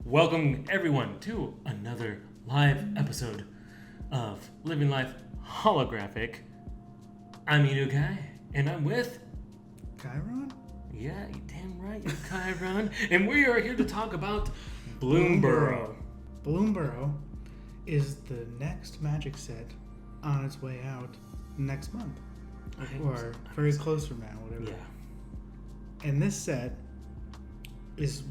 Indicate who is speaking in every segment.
Speaker 1: Welcome everyone to another live episode of Living Life Holographic. I'm Edo Guy, and I'm with
Speaker 2: Chiron?
Speaker 1: Yeah, you damn right, you're Chiron. And we are here to talk about Bloomburrow.
Speaker 2: Bloomburrow is the next magic set on its way out next month. Or very close from now, whatever.
Speaker 1: Yeah.
Speaker 2: And this set is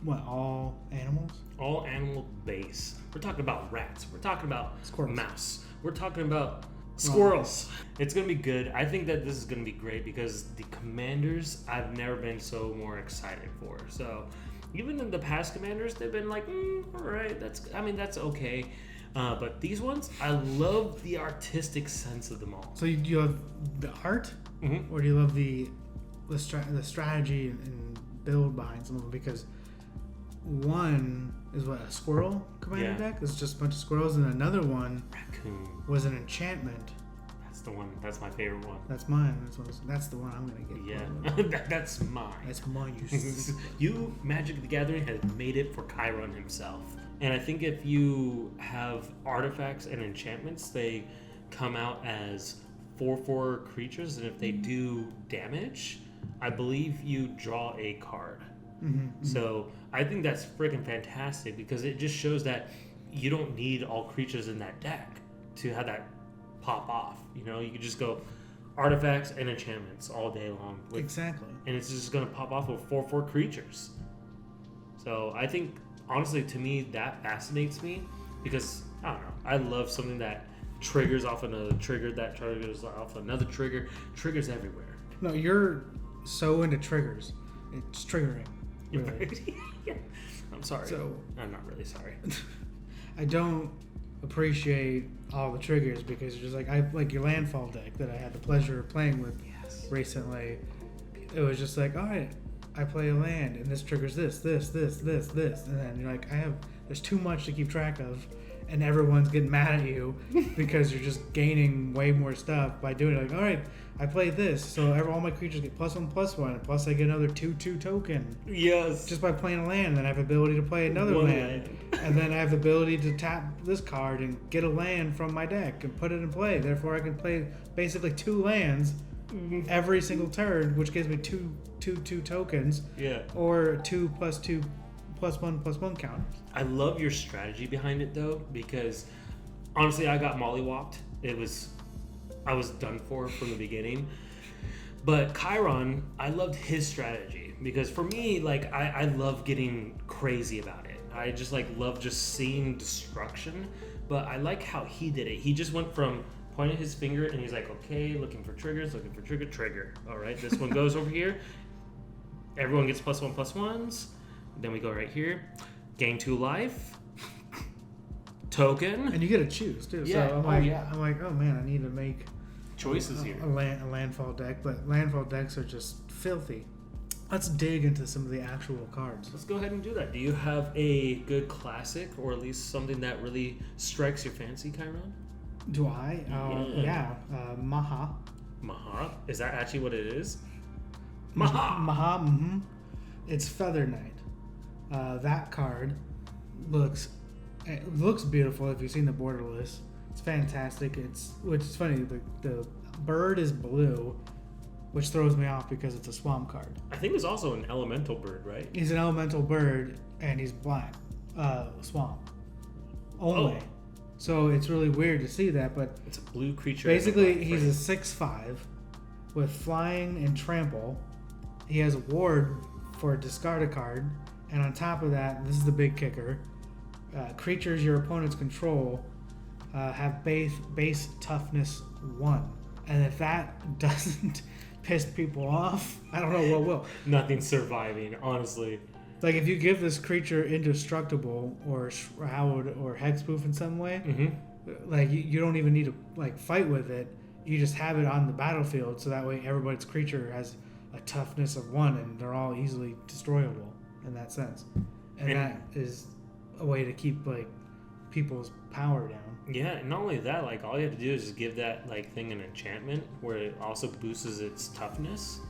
Speaker 2: what, all animals?
Speaker 1: All animal base. We're talking about rats. We're talking about
Speaker 2: Squirrels.
Speaker 1: mouse. We're talking about squirrels. It's going to be good. I think that this is going to be great because the commanders, I've never been so more excited for. So even in the past commanders, they've been like, all right, that's okay. But these ones, I love the artistic sense of them all.
Speaker 2: So you have the art, or do you love the strategy and build behind some of them? Because one is what, a squirrel commander deck? It's just a bunch of squirrels, and another one
Speaker 1: Raccoon
Speaker 2: was an enchantment.
Speaker 1: That's the one. That's my favorite one.
Speaker 2: That's mine. That's the one I'm gonna get.
Speaker 1: Yeah, that's mine.
Speaker 2: That's mine.
Speaker 1: You Magic the Gathering has made it for Chiron himself. And I think if you have artifacts and enchantments, they come out as 4/4 creatures, and if they do damage, I believe you draw a card. So I think that's freaking fantastic because it just shows that you don't need all creatures in that deck to have that pop off. You know, you could just go artifacts and enchantments all day long.
Speaker 2: Exactly.
Speaker 1: And it's just going to pop off with 4/4 creatures. So I think, honestly, to me, that fascinates me because, I don't know, I love something that triggers off another trigger, that triggers off another trigger, triggers everywhere.
Speaker 2: No, you're so into triggers. It's triggering. Really.
Speaker 1: Yeah. I'm sorry.
Speaker 2: So,
Speaker 1: I'm not really sorry.
Speaker 2: I don't appreciate all the triggers because you're just like your landfall deck that I had the pleasure of playing with recently. It was just like, all right, I play a land and this triggers this, and then you're like, there's too much to keep track of, and everyone's getting mad at you because you're just gaining way more stuff by doing it. Like, all right, I play this, so all my creatures get +1/+1, and plus I get another 2/2 token.
Speaker 1: Yes.
Speaker 2: Just by playing a land, then I have the ability to play another land. And then I have the ability to tap this card and get a land from my deck and put it in play. Therefore, I can play basically 2 lands every single turn, which gives me 2/2 tokens.
Speaker 1: Yeah.
Speaker 2: Or 2+2 +1/+1 counters.
Speaker 1: I love your strategy behind it though, because honestly, I got mollywopped. I was done for from the beginning. But Chiron, I loved his strategy because for me, like I love getting crazy about it. I just love just seeing destruction. But I like how he did it. He just went from pointing his finger and he's like, okay, looking for trigger. All right, this one goes over here. Everyone gets +1/+1s. Then we go right here, gain 2 life, token,
Speaker 2: and you get to choose too.
Speaker 1: Yeah.
Speaker 2: So I'm like, oh man, I need to make
Speaker 1: choices here.
Speaker 2: A landfall deck, but landfall decks are just filthy. Let's dig into some of the actual cards.
Speaker 1: Let's go ahead and do that. Do you have a good classic, or at least something that really strikes your fancy, Chiron?
Speaker 2: Do I? Yeah. Maha.
Speaker 1: Maha? Is that actually what it is?
Speaker 2: Maha. It's Feather Knight. That card looks beautiful. If you've seen the border list, it's fantastic. Which is funny. The bird is blue, which throws me off because it's a swamp card.
Speaker 1: I think it's also an elemental bird, right?
Speaker 2: He's an elemental bird and he's black. Swamp only.
Speaker 1: Oh.
Speaker 2: So it's really weird to see that, but
Speaker 1: it's a blue creature.
Speaker 2: Basically, he's a 6/5 with flying and trample. He has a ward for a discard a card. And on top of that, this is the big kicker, creatures your opponents control have base toughness 1. And if that doesn't piss people off, I don't know what will.
Speaker 1: Nothing's surviving, honestly.
Speaker 2: Like if you give this creature indestructible or shroud or hexproof in some way, like you don't even need to fight with it. You just have it on the battlefield, so that way everybody's creature has a toughness of 1, and they're all easily destroyable. In that sense, and that is a way to keep people's power down.
Speaker 1: Yeah, and not only that, all you have to do is just give that thing an enchantment where it also boosts its toughness,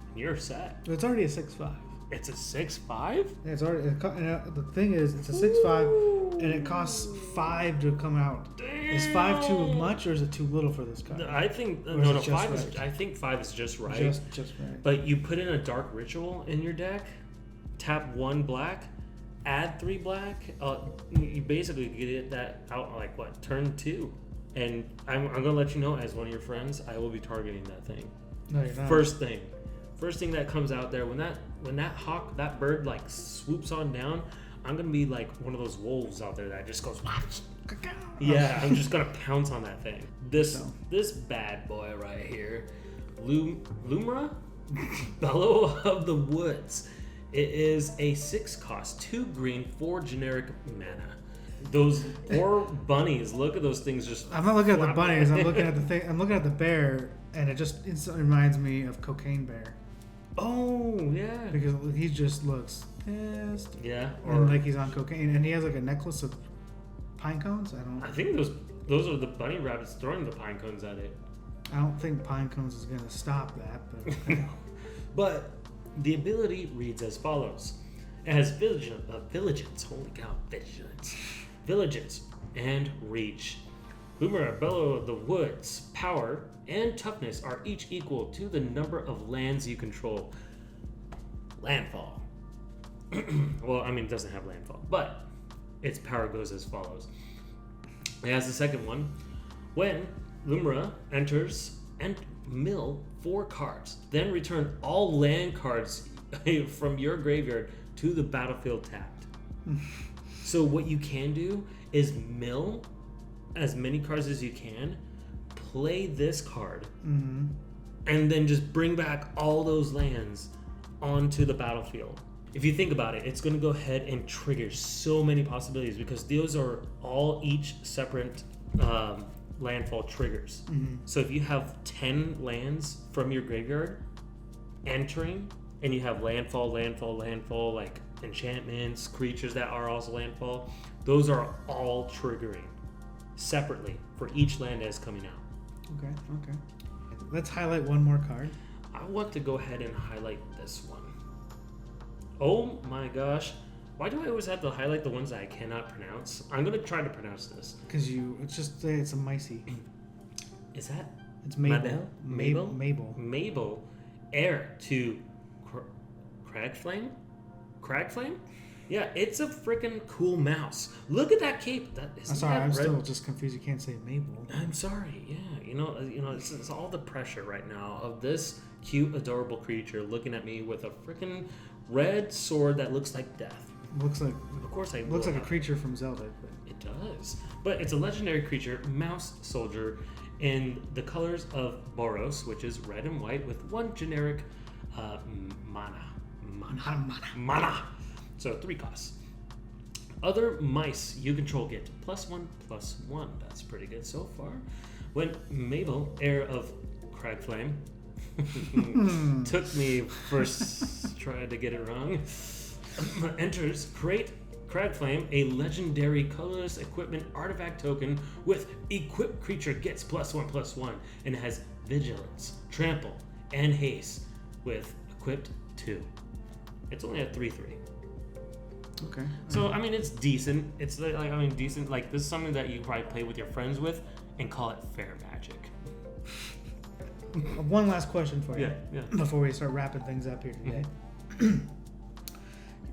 Speaker 1: and you're set.
Speaker 2: It's already a 6/5.
Speaker 1: It's a 6.5?
Speaker 2: Yeah, it's already. The thing is, it's a 6.5, and it costs 5 to come out.
Speaker 1: Damn.
Speaker 2: Is 5 too much, or is it too little for this card?
Speaker 1: I think
Speaker 2: Or is it just
Speaker 1: 5
Speaker 2: right?
Speaker 1: is. I think 5 is just right.
Speaker 2: Just right.
Speaker 1: But you put in a dark ritual in your deck, tap 1 black, add 3 black. You basically get that out like what, turn 2. And I'm gonna let you know, as one of your friends, I will be targeting that thing.
Speaker 2: No, you're not.
Speaker 1: First thing that comes out there, when that hawk, that bird like swoops on down, I'm gonna be like one of those wolves out there that just goes. Yeah, I'm just gonna pounce on that thing. This bad boy right here, Bloomburrow, Bellow of the Woods. It is a 6 cost, 2 green, 4 generic mana. Those poor bunnies. Look at those things just.
Speaker 2: I'm not looking at the bunnies. I'm looking at the thing. I'm looking at the bear, and it just instantly reminds me of Cocaine Bear.
Speaker 1: Oh yeah.
Speaker 2: Because he just looks pissed.
Speaker 1: Yeah.
Speaker 2: And like he's on cocaine, and he has like a necklace of pine cones.
Speaker 1: I think those are the bunny rabbits throwing the pine cones at it.
Speaker 2: I don't think pine cones is gonna stop that, but okay.
Speaker 1: But the ability reads as follows. It has vigilance, holy cow, vigilance, and reach. Boomer, Bellow of the Woods, power, and toughness are each equal to the number of lands you control. Landfall. Well, I mean, it doesn't have landfall, but its power goes as follows. It has the second one. When Lumra enters and mill 4 cards, then return all land cards from your graveyard to the battlefield tapped. So what you can do is mill as many cards as you can, play this card, and then just bring back all those lands onto the battlefield. If you think about it, it's going to go ahead and trigger so many possibilities because those are all each separate landfall triggers. So if you have 10 lands from your graveyard entering, and you have landfall, like enchantments, creatures that are also landfall, those are all triggering separately for each land that is coming out.
Speaker 2: Okay. Let's highlight one more card.
Speaker 1: I want to go ahead and highlight this one. Oh my gosh. Why do I always have to highlight the ones that I cannot pronounce? I'm going to try to pronounce this.
Speaker 2: Because it's a micey.
Speaker 1: Is that?
Speaker 2: It's Mabel.
Speaker 1: Mabel, heir to Cragflame? Yeah, it's a freaking cool mouse. Look at that cape.
Speaker 2: I'm sorry, I'm still just confused. You can't say Mabel.
Speaker 1: I'm sorry. Yeah, you know, it's all the pressure right now of this cute, adorable creature looking at me with a freaking red sword that looks like death.
Speaker 2: Looks like.
Speaker 1: Of course,
Speaker 2: looks like a creature from Zelda. But.
Speaker 1: It does, but it's a legendary creature, mouse soldier, in the colors of Boros, which is red and white, with 1 generic mana. So 3 costs. Other mice you control get +1/+1. That's pretty good so far. When Mabel, heir of Cragflame, took me first try to get it wrong, enters, create Cragflame, a legendary colorless equipment artifact token with equipped creature gets +1/+1 and has vigilance, trample, and haste with equipped 2. It's only at 3/3.
Speaker 2: Okay.
Speaker 1: So I mean, it's decent. It's like decent. Like this is something that you probably play with your friends with and call it fair magic.
Speaker 2: One last question for you.
Speaker 1: Yeah.
Speaker 2: Before we start wrapping things up here today.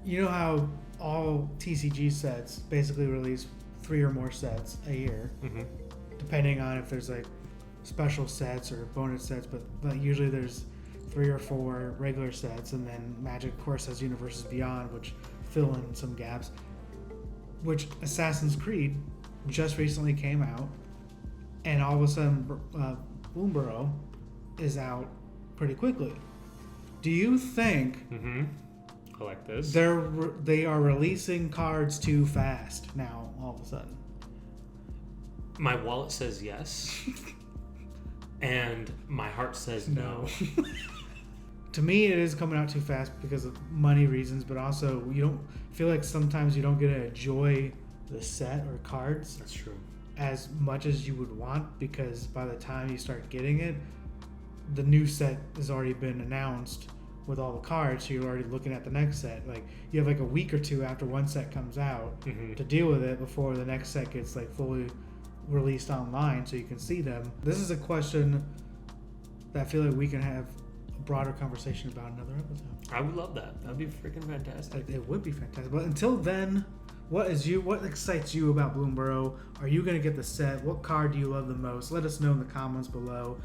Speaker 2: You know how all TCG sets basically release 3 or more sets a year, depending on if there's like special sets or bonus sets, but usually there's 3 or 4 regular sets, and then Magic, of course, has Universes Beyond, which fill in some gaps. Which Assassin's Creed just recently came out, and all of a sudden, Bloomburrow is out pretty quickly. Do you think
Speaker 1: I like this.
Speaker 2: they are releasing cards too fast now? All of a sudden,
Speaker 1: my wallet says yes, and my heart says no.
Speaker 2: To me, it is coming out too fast because of money reasons, but also you don't feel like sometimes you don't get to enjoy the set or cards.
Speaker 1: That's true.
Speaker 2: As much as you would want, because by the time you start getting it, the new set has already been announced with all the cards, so you're already looking at the next set. Like you have like a week or two after one set comes out to deal with it before the next set gets like fully released online, so you can see them. This is a question that I feel like we can have a broader conversation about another episode.
Speaker 1: I would love that. That'd be freaking fantastic.
Speaker 2: It would be fantastic. But until then, what excites you about Bloomburrow? Are you going to get the set? What card do you love the most? Let us know in the comments below.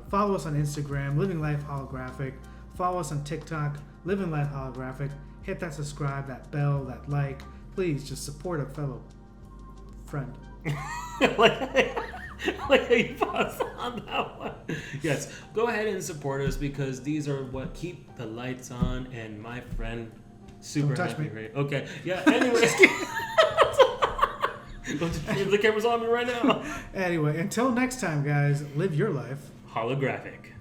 Speaker 2: Follow us on Instagram, Living Life Holographic. Follow us on TikTok, Living Life Holographic. Hit that subscribe, that bell, that like. Please just support a fellow friend.
Speaker 1: like how you paused on that one. Yes, go ahead and support us because these are what keep the lights on and my friend super
Speaker 2: Don't touch
Speaker 1: happy.
Speaker 2: me.
Speaker 1: Right? Okay. Yeah. Anyways. The camera's on me right now.
Speaker 2: Anyway, until next time, guys, live your life
Speaker 1: Holographic.